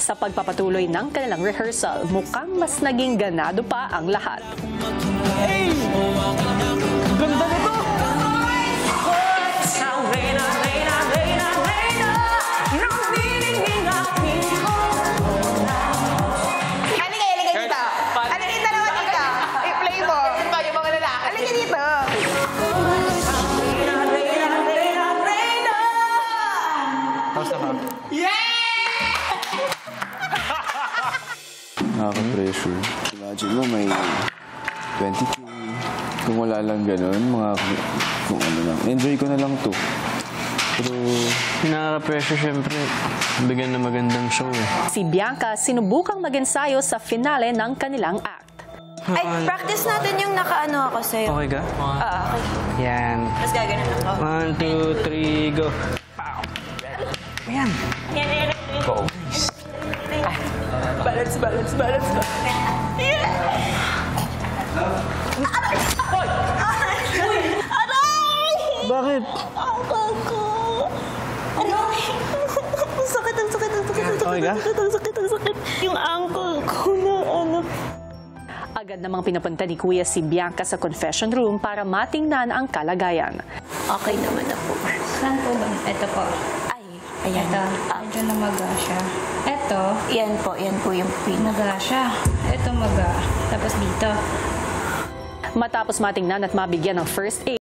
Sa pagpapatuloy ng kanilang rehearsal, mukhang mas naging ganado pa ang lahat. Hey! Ganda nito! Nakaka-pressure. Imagine mo may 20K. Kung wala lang ganun, kung ano lang. Enjoy ko na lang to. Pero Nakaka-pressure syempre. Bigyan na magandang show eh. Si Bianca sinubukang mag-ensayo sa finale ng kanilang act. Ay, practice natin yung nakaano ako sa'yo. Okay ka? Okay. Yan. Mas gaganon ako. 1, 2, 3, go. Ayan. Go. Balance. Yeah! Aray! Bakit? Angkol ko. Aray! Sakit. Okay ka? Sakit. Yung angkol ko na ano. Agad namang pinapunta ni Kuya si Bianca sa confession room para matingnan ang kalagayan. Okay naman na po. Saan po ba? Ito po. Ay, ayan. Ito. Medyo namaga siya. Ito. Yan po yung Maga siya. Ito maga. Tapos dito. Matapos matingnan at mabigyan ng first aid,